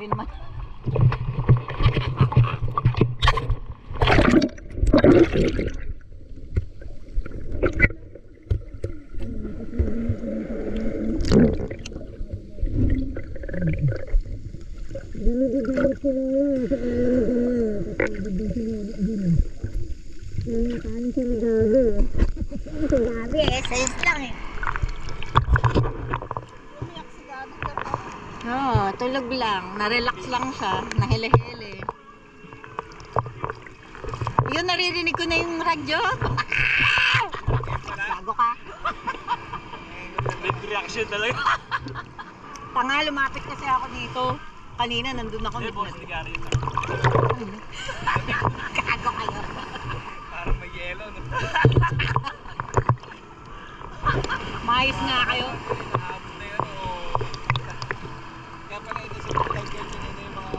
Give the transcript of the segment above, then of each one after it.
rin naman. Grabe eh, size lang eh. Oo, tulog lang. Na-relax lang siya. Nahile-hile. Yun, naririnig ko na yung radyo. Bago ka. Big reaction talaga. Tanga, lumapit kasi ako dito. Kanina, nandun ako. Hindi, boss, ligari na. Gago kayo. Parang may yelo, no? Maayos nga kayo. Nahabot na yun, o... Kaya pala ito sa mga tawag yun, yun yung mga...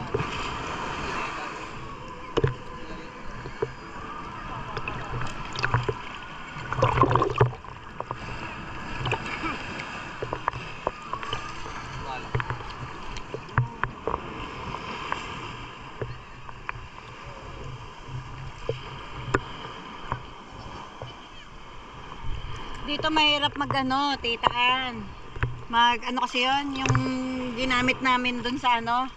Dito mahirap mag-ano, titaan. Mag-ano kasi yun, yung ginamit namin dun sa ano,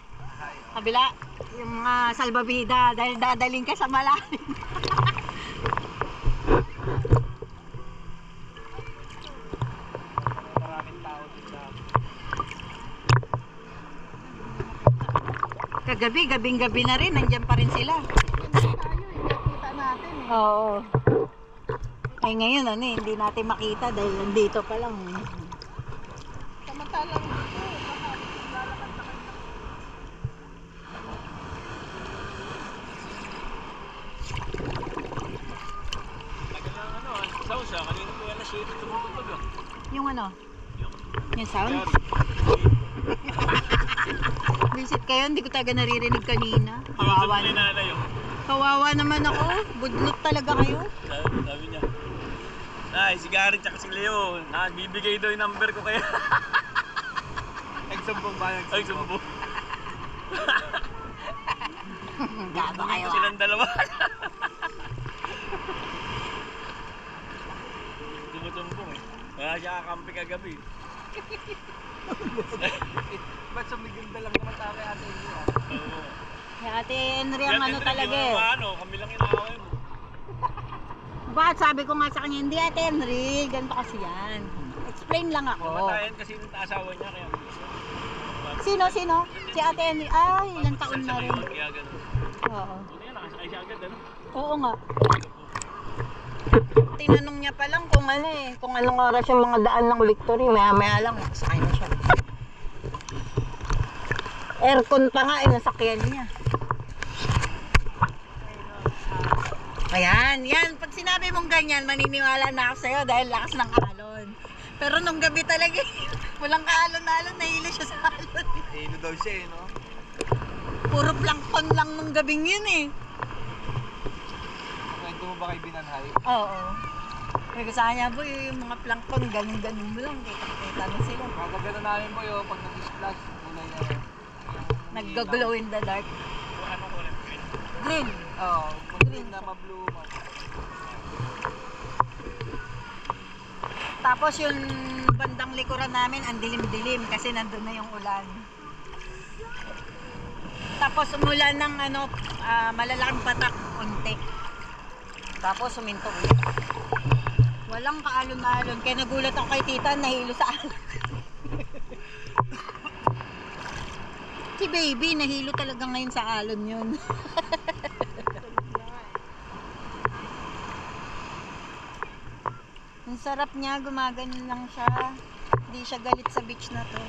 kabila, yung mga salbabida, dahil dadaling ka sa malalim. Maraming tao dito. Kagabi, gabing-gabi na rin, nandyan pa rin sila. Kita natin eh. Oo. Ay ngayon ano hindi natin makita dahil nandito pa lang. Samantalang dito, baka lalakad na kayo. Tagal lang ano, sound siya. Kanina po yan na shade tumutugtog ah. Yung ano? Yung sound? Visit kayo, hindi ko talaga naririnig kanina. Kawawa Yung naman. nanay yun. Kawawa naman ako. Budlot talaga kayo. Sabi niya. Nay, si Gary tsaka si Leo. Bibigay daw yung number ko kaya. Nagsumbong ba? Nagsumbong. Gago kayo ah. Silang dalawa. Tumutumbong eh. Kaya siya kakampi kagabi. Ba't sumiganda lang naman tayo kay Ate Henry ah? Oo. Kaya Ate Henry ang ano talaga eh. Ano, kami lang inaaway mo. Bakit sabi ko nga sa kanya, hindi Ate Henry, ganito kasi yan. Explain lang ako. Namatayan kasi yung asawa niya kaya. Sino? Si Ate Henry. Ay, ilang taon na rin. Kaya ganun. Oo. Buti nga, nakasakay siya agad ano? Oo nga. Tinanong niya pa lang kung ano eh, kung anong oras yung mga daan ng Victory, maya-maya lang, nakasakay na siya. Aircon pa nga, nasakyan niya. Ayan, yan. Pag sinabi mong ganyan, maniniwala na ako sa'yo dahil lakas ng alon. Pero nung gabi talaga, walang alon-alon, nahilo siya sa alon. Hilo daw siya eh, no? Puro plankton lang nung gabing yun eh. Kwento mo ba kay Binanhay? Oo. Sabi ko sa kanya, boy, yung mga plankton, ganun-ganun mo lang. Kita na sila. Magagano namin po yun, pag nag-splash, kulay na yun. Nag-glow in the dark. Anong kulay? Green. Oo, green na ma-blue. Tapos yung bandang likuran namin, ang dilim-dilim kasi nandun na yung ulan. Tapos umulan ng ano, malalaking patak, unti. Tapos suminto ulit. Walang kaalon-alon. Kaya nagulat ako kay tita, nahilo sa alon. Si baby, nahilo talaga ngayon sa alon yun. Ang sarap niya, gumaganon lang siya. Hindi siya galit sa beach na to.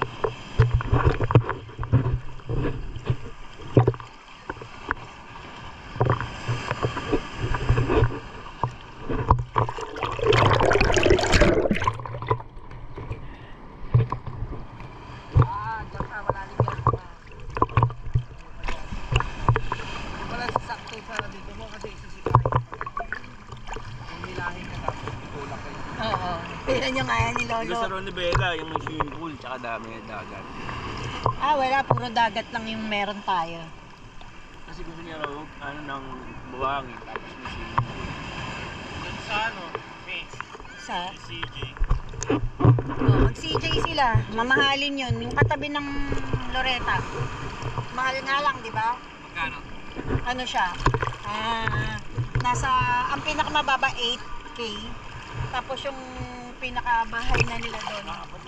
Oo. Tignan nyo nga yan ni Lolo. Gusto ron ni Bella, yung may swimming pool, tsaka dami ng dagat. Wala. Puro dagat lang yung meron tayo. Kasi gusto niya raw, ano, ng buhangin. Tapos may swimming pool. Doon sa ano, Sa, CJ. mag-CJ sila. Mamahalin yun. Yung katabi ng Loretta. Mahal nga lang, di ba? Magkano? Ano siya? Ang pinakamababa 8K. Tapos yung pinakabahay na nila doon.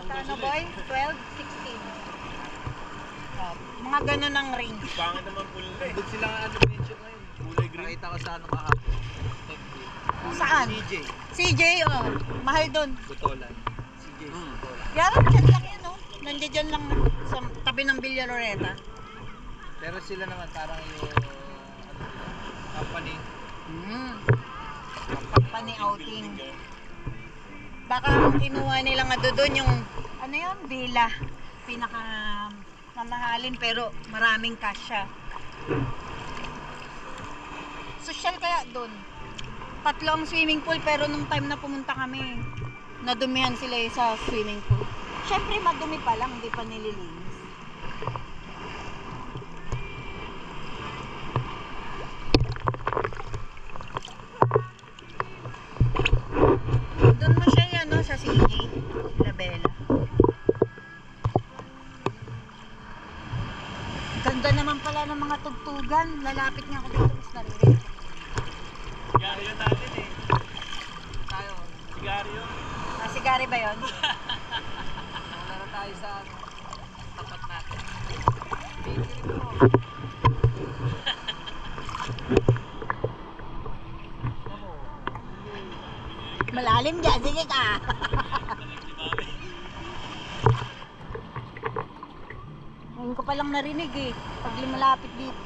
Ano boy? 12, 16. Mga ganun ang range. Pangit naman kulay. Doon sila nga adventure ngayon. Kulay green. Nakita ko sa ano kahapon. Saan? CJ. CJ, mahal doon. Butolan. CJ. Butolan. Yara, dyan lang yan, Nandiyan dyan lang sa tabi ng Villa Loretta. Pero sila naman parang yung company. Company outing. Baka ang kinuha nila nga doon yung, ano yun, villa. Pinaka mamahalin pero maraming cash siya. Social kaya doon. 3 ang swimming pool pero nung time na pumunta kami, nadumihan sila sa swimming pool. Siyempre madumi pa lang, hindi pa nililinis. Doon mo siya yan, sa CJ, La Bella. Ganda naman pala ng mga tugtugan. Lalapit nga ako dito, mas naririnig. Sigaryo natin eh. Tayo. Sigaryo. Sigari ba yun? Wala na tayo sa ano, tapat natin. Bigil mo. Malalim dyan, sige ka. Ngayon ko palang narinig pag lumalapit dito.